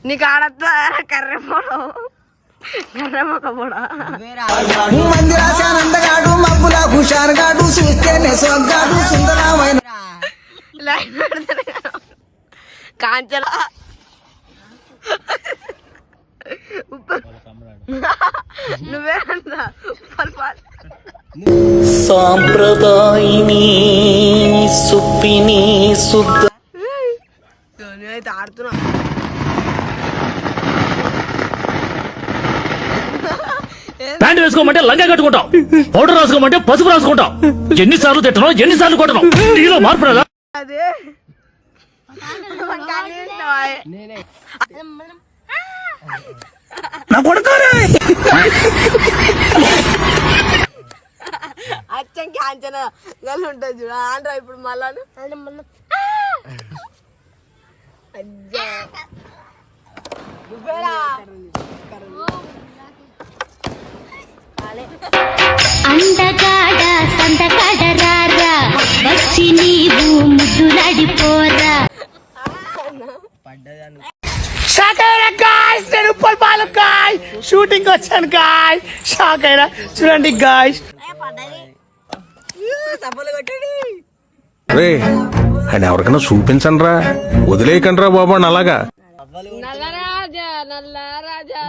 నీకు ఆడద్దా కర్రె పోవడం కర్రెమ్మక పోడా మందిరాశానందగాడు మబ్బుల హుషారుగాడు చూస్తేనే సొగ్గాడు సుందరమైన కాంచల నువ్వే సాంప్రదాయిని సుప్పిని శుద్ధ అయితే ఆడుతున్నా ప్యాంట్ వేసుకోమంటే లంగా కట్టుకుంటాం, పౌడర్ రాసుకోమంటే పసుపు రాసుకుంటాం. ఎన్నిసార్లు తిట్టను, ఎన్నిసార్లు కొట్టను, నీలో మార్పు రాదా? అదే నా కొడుకోరే అచ్చం కాంచన గల్లు ఉంటుంది చూడ ఆండ్రా ఇప్పుడు మళ్ళా అండగాడ సందగాడ రారా వచ్చి నీవు ముద్దులాడిపోరా. షూటింగ్ వచ్చాను గాయ్, షాక్ అయినా చూడండి గాయ్. అని ఎవరికైనా చూపించండి రా, వదిలేయకండి రా బాబు అని అలాగా. నల్లరాజా నల్లరాజా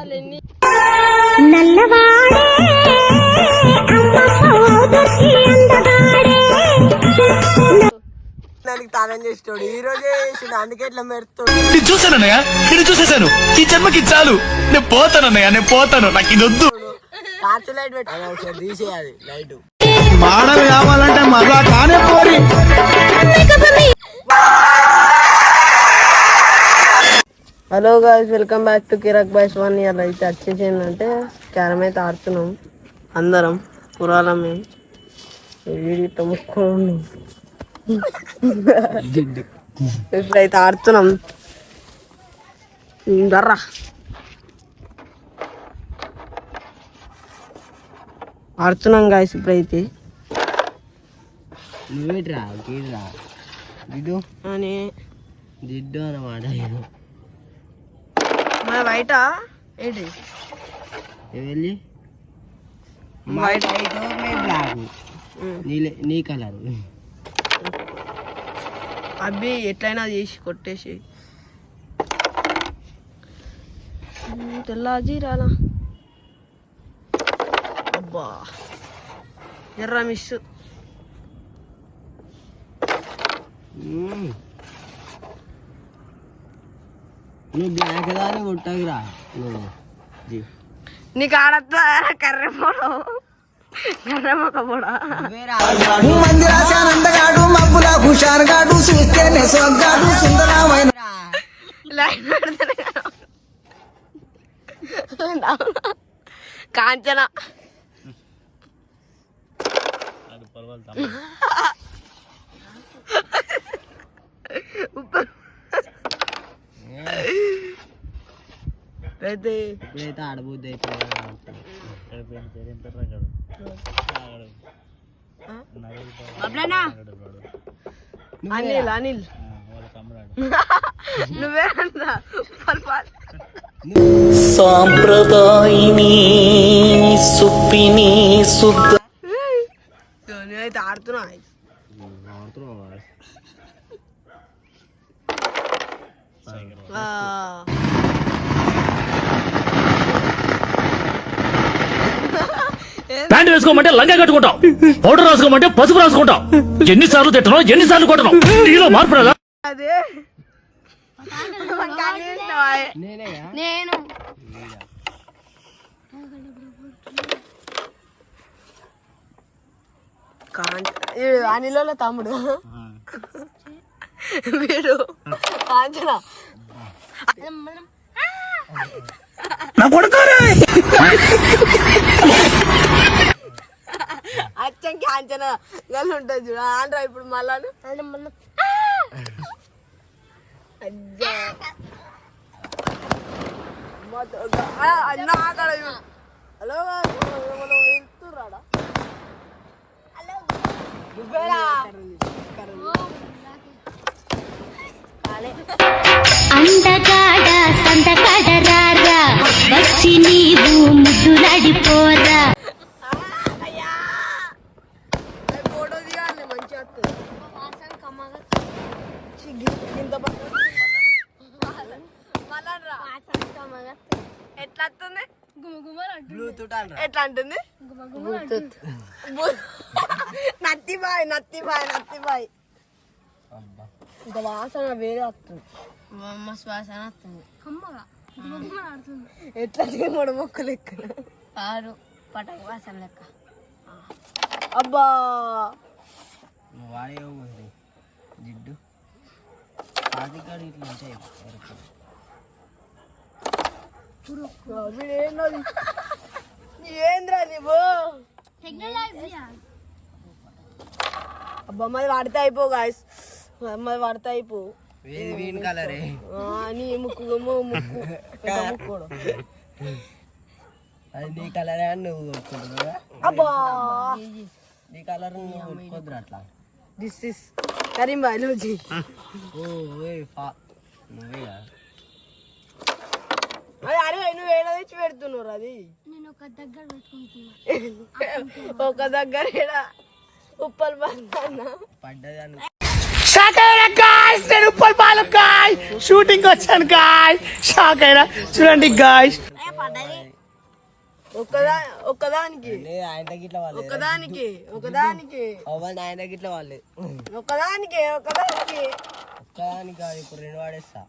దానికి తానం చేస్తాడు ఈ రోజే చేసిండు, అందుకే ఇట్లా మెరుతాడు. నేను చూసానన్నయ్య, నేను చూసేసాను, ఈ జన్మకి చాలు, నేను పోతానన్నయ్య, నేను పోతాను, నాకు ఇది వద్దు. టార్చ్ లైట్ పెట్టాలి, తీసేయాలి లైట్. మాడలు కావాలంటే మజా కానే పోరి. Hello guys, welcome back to Kirak boys 1. Year అయితే వచ్చేసిందంటే క్యారమ్ అయితే ఆడుతున్నాం అందరం పురాలం. మేము వీడితో ముక్కోండి ఇప్పుడైతే ఆడుతున్నాం. దర్రా ఆడుతున్నాం గాయ్స్ ఇప్పుడైతే. అని జిడ్డు అన్నమాట. మన బయట ఏంటి వెళ్ళి బయట బ్లాక్ నీ కలర్ అబ్బి ఎట్లయినా చేసి కొట్టేసి తెల్ల జీరాలా. అబ్బా ఎర్ర మిస్. నువ్వు బ్లాక్ దాన్ని కొట్టకురా. నీకు ఆడద్దా కర్రె పోవడం కర్రెమ్మక పోడా మందిరాశానందగాడు మబ్బుల హుషారుగాడు చూస్తేనే సొగ్గాడు సుందరమైన కాంచన అయితే ఇప్పుడైతే ఆడబోద్ది అనిల్ అనిల్ నువ్వే సాంప్రదాయిని సుప్పిని శుద్ధ. నేనైతే ఆడుతున్నా. ప్యాంట్ వేసుకోమంటే లంగా కట్టుకుంటాం, పౌడర్ రాసుకోమంటే పసుపు రాసుకుంటాం. ఎన్నిసార్లు తిట్టను, ఎన్నిసార్లు కొట్టను, నీలో మార్పు రాదా? అదే నేను అనిల తమ్ముడు వీడు కాంచన నా కొడుకోరే అచ్చం కాంచన గల్లు ఉంటుంది చూడ ఆండ్రా ఇప్పుడు మళ్ళా హలో వెళ్తురాడా అండగాడ సందగాడ ఎట్లా వస్తుంది బ్లూటూత్ అంటారా ఎట్లా అంటుంది నత్తిబాయ్ నత్తిబాయ్ నత్తిబాయ్ అబ్బా ఇంకా వాసన వేరే వస్తుంది శ్వాసన వస్తుంది ఎట్లా మూడు మొక్కలు ఎక్కడ ఆరు పటక వాసన లెక్క అబ్బా నువ్వు వాడే ఉంది జిడ్డు అది కాదు ఇట్లా ఉంటాయి ఏంద్రా నువ్వు అబ్బా మరి వాడితే అయిపో గాయస్ మరి వాడితే అయిపో ఏది వీన్ కలరే నీ ముక్కు ముక్కు పెద్ద ముక్కోడు అది నీ కలరే అని నువ్వు కొట్టుకుంటున్నావా అబ్బా నీ కలర్ నువ్వు కొట్టుకోద్దురా అట్లా దిస్ ఇస్ కరీం బయాలజీ ఓ నువ్వే అది అరే నువ్వు ఏడ తెచ్చి పెడుతున్నావు అది నేను ఒక దగ్గర పెట్టుకుంటున్నా ఒక దగ్గర ఏడ ఉప్పల్ పడ్డా పడ్డది అని నేను ఉప్పల్ పాలకు గాయ్ షూటింగ్ వచ్చాను గాయ్ షాక్ అయినా చూడండి గాయ్ ఒక్కదానికి ఆయన గిట్ల వాళ్ళు ఒకదానికి ఒకదానికి అవ్వాలి ఆయన గిట్ల వాళ్ళు ఒకదానికి ఒకదానికి ఒక్కదానికి కాదు ఇప్పుడు రెండు వాడేస్తా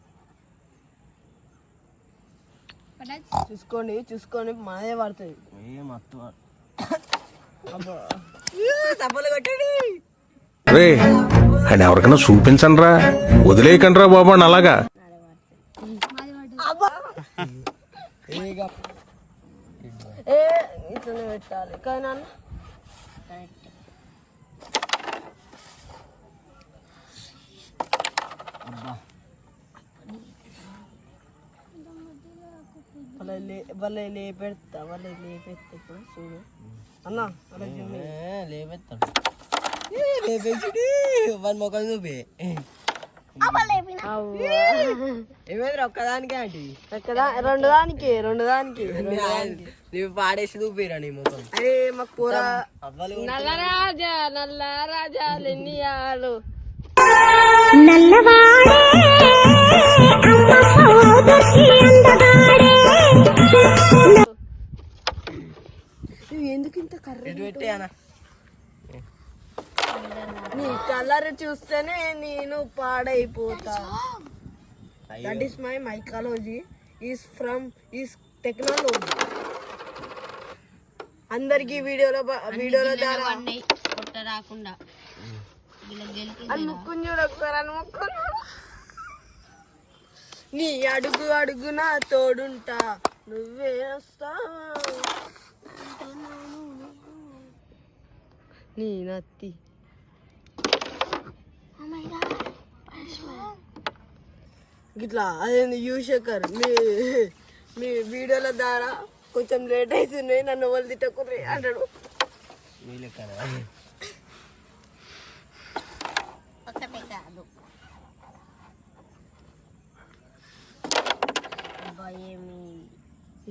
చూసుకోండి చూసుకోండి మనదే పడుతుంది ఏం అత్తు తప్పలు కొట్టండి రే అని ఎవరికైనా చూపించండి రా వదిలేయకండి రా బాబా అలాగా ఏ ఇట్లనే పెట్టాలి కానీ అన్న వాళ్ళ లేపెడతా వాళ్ళ లేపెత్తా ఇప్పుడు చూడు అన్న అలా లేపెత్తాడు లేపేసి వాళ్ళ మొక్కలు చూపి ఏమైంది ఒక్కదానికే ఆంటీ రెండు దానికి నువ్వు పాడేసి చూపిరా నీ ముఖం అరే మాకు కూర అవ్వాలి నల్ల రాజా లెన్నియాలు ఎందుకు ఇంత కర్రీ ఎటు పెట్టి అన్న నీ కలర్ చూస్తేనే నేను పాడైపోతా that is my mycology is from is technology అందరికి వీడియోలో ద్వారా కొట్ట రాకుండా అని ముక్కుని చూడొక్కరని ముక్కును నీ అడుగు అడుగున తోడుంటా నువ్వే వస్తావా నీ నత్తి ఇట్లా అదేంది యూశేఖర్ మీ వీడియోల ద్వారా కొంచెం లేట్ అవుతున్నాయి నన్ను వాళ్ళు తిట్టకుర్రి అంటాడు నీ లెక్క ఒక్కటే కాదు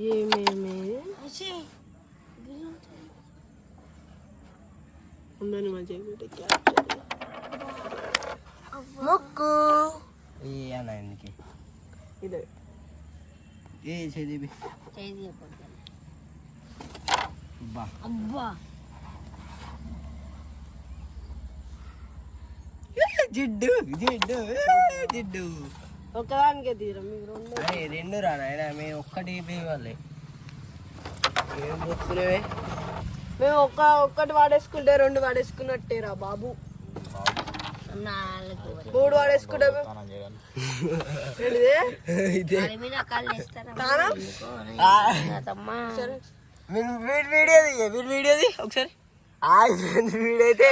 ఏమేమి ఉందని మంచిగా మొక్కు ఏ అన్న ఎందుకు ఇదే ఏ చదివి చేది అబ్బా అబ్బా జిడ్డు జిడ్డు జిడ్డు ఒకదానికే తీరం మీకు రెండు అరే రెండు రా నాయన మేము ఒక్కటి వాళ్ళే ఏం పోతున్నావే మేము ఒక్కటి వాడేసుకుంటే రెండు వాడేసుకున్నట్టేరా బాబు నాలుగు మూడు వాడేసుకుంటే మీద కాళ్ళు వేస్తారా సరే వీడియోది ఒకసారి వీడియో అయితే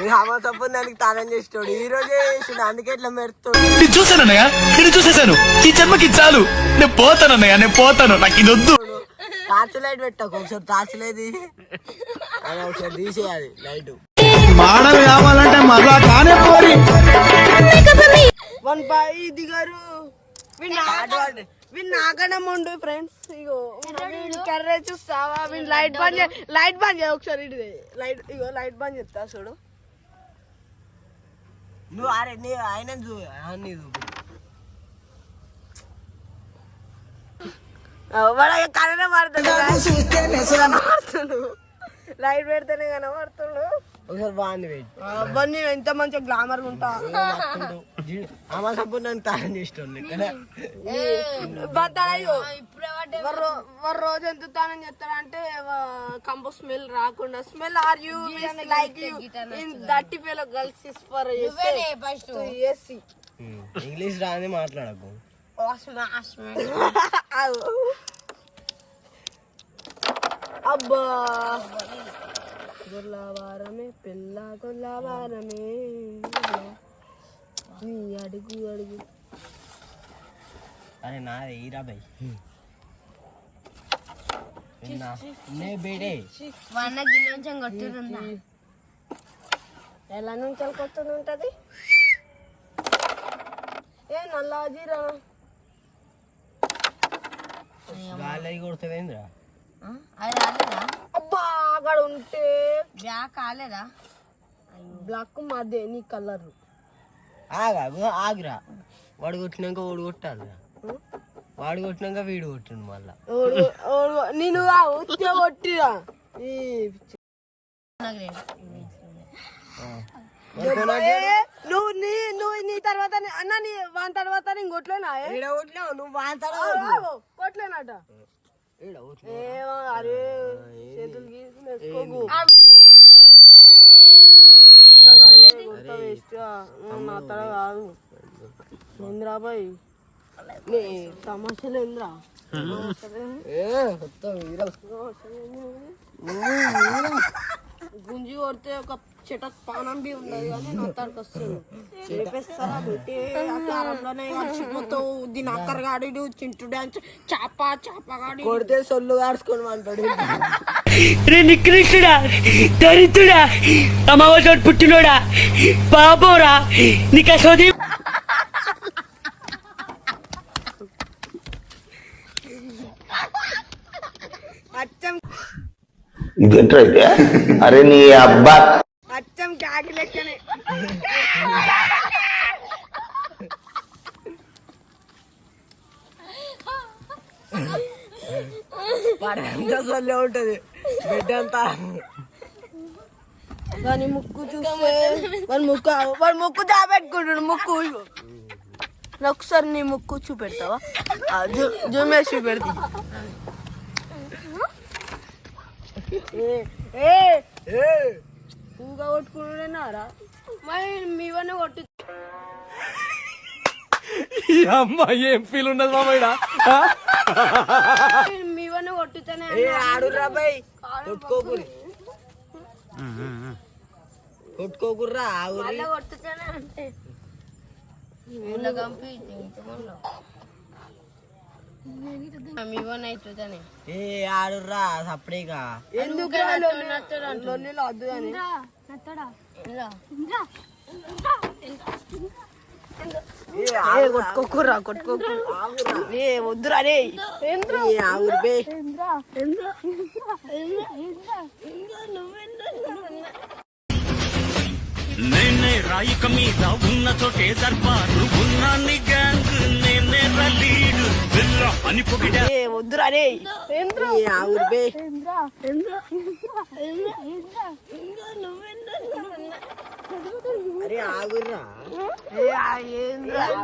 హమా తప్పని దానికి తానం చేస్తాడు ఈ రోజే చేసిండు అందుకే ఇట్లా మెరుతాడు నేను చూసానన్నయ్య నేను చూసేసాను ఈ జన్మకి చాలు నేను పోతానన్నయ్య నేను పోతాను నాకు ఇది వద్దు టార్చ్ లైట్ పెట్టకు ఒకసారి టార్చ్ లైట్ అది ఒకసారి తీసేయాలి లైట్ మాడలు కావాలంటే మళ్ళా కానే పోరి వన్ పాయి దిగారు వీళ్ళు నాకన్నా మొండు ఫ్రెండ్స్ ఇగో కర్రే చూస్తావా వీళ్ళు లైట్ బంద్ చేయ ఒకసారి ఇది లైట్ ఇగో లైట్ బంద్ చేస్తా చూడు నువ్వు అరే నీ ఆయన కరెంట్ మారుతాడు చూస్తేనే స్వర్గ మారుతుండు లైట్ పెడితేనే కనబడుతుండు ఒకసారి బాగుంది వెయిట్ అవన్నీ ఎంత మంచిగా గ్లామర్ ఉంటా అమ్మ సంపూర్ణ నన్ను తానం చేసేటోళ్ళు కదా వారు రోజు ఎంత తానం చేస్తారంటే కంపు స్మెల్ రాకుండా smell are you like you in దట్టి fellow girls is for AC English రాని మాట్లాడకు అబ్బా గొల్లవారమే పిల్ల గొల్లవారమే నీ అడుగు అడుగు అరే నా ఈరా భయ్ నే బేడే వన్న గిన్నెంచం కొట్టురుందా ఎలా నుంచి కొత్తది ఉంటది ఏ నల్లాజీరా గాలి కొడుతుందేంద్రా అది రాలేదా అబ్బా అక్కడ ఉంటే బ్యాగ్ కాలేదా బ్లాక్ మాదే నీ కలర్ ఆగురా వాడు కొట్టినాక వాడు కొట్టాలిరా వాడు కొట్టినాక వీడు కొట్టిండు మళ్ళా నేను ఉత్తే కొట్టిరా నువ్వు నీ తర్వాత అన్న నీ వాని తర్వాత నేను కొట్లేనా ఈడ కొట్టినావు నువ్వు వాంతాడు కొట్లేనట ఈడ కొట్టినావు ఏమో అరే చేతులు గీసి వేసుకోకు నా తల కాదు ఏంద్రాబాయ్ నీ సమస్యలు ఏంద్రా గుంజి కొడితే ఒక చెటక్ పానం బి ఉండదు కానీ నా తడకు వస్తుంది చేపేస్తారా పెట్టి ఆకారంలోనే మర్చిపోతావు దీని అక్కరగాడు చింటు డాన్స్ చాపగాడి కొడితే సొల్లు కాడుచుకొని అంటాడు రే నికృష్టుడా దరిద్రుడా అమావాసోడు పుట్టినోడా బాబోరా నీకు సోది అచ్చం ఇదేంటైతే అరే నీ అబ్బా అచ్చం కాకి లెక్కనే పడంతా సొల్లే ఉంటది బిడ్డ అంతా వాని ముక్కు చూస్తే వాడి ముక్కు దాపెట్టుకుంటాడు ముక్కు ఒకసారి నీ ముక్కు చూపెడతావా జూమ్ వేసి చూపెడతా పూగా కొట్టుకున్నారా మరి మీవన్నీ కొట్టు అమ్మాయి ఏం ఫీల్ ఉన్నది మామయ్య మీవన్నీ కొట్టుతానే ఆడుర్రా బాయ్ కొట్టుకోకురి కొట్టుకోకుర్రా ఆగురి కొట్టుతానే అంటే కంపి మీవనైతుందనే ఏ ఆడుర్రా సపరేగా ఎందుకు లొల్లిలో వద్దు అని కొట్టుకోకుర్రా ఏ వద్దురా రే ఆగురి బే నేనే రాయిక మీద ఉన్న చోటే దర్బారు ఉన్నాన్ని గ్యాంగ్ నేనే లీడు వెళ్ళ అని పొగిడా ఏ వద్దురా రే ఆగురి బే అరే ఆగుర్రా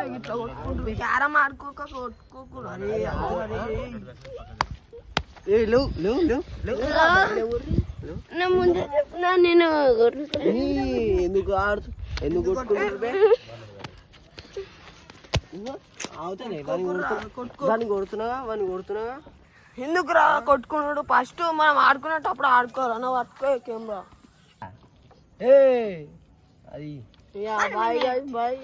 ఇట్లా కొట్టుకుంటు క్యారం ఆడుకోక కొట్టుకోకూడదు అరే ఏ లేవు లేవు లేవు లేవు నా ముందు చెప్పినా నేను ఎందుకు ఆడుతు ఎందుకు కొట్టుకుంటారు బే అవుతానే వాడిని కొడుతున్నాగా ఎందుకురా కొట్టుకున్నాడు ఫస్ట్ మనం ఆడుకునేటప్పుడు ఆడుకోవాలి అన్న పట్టుకో కెమెరా ఏ అది బాయ్ బాయ్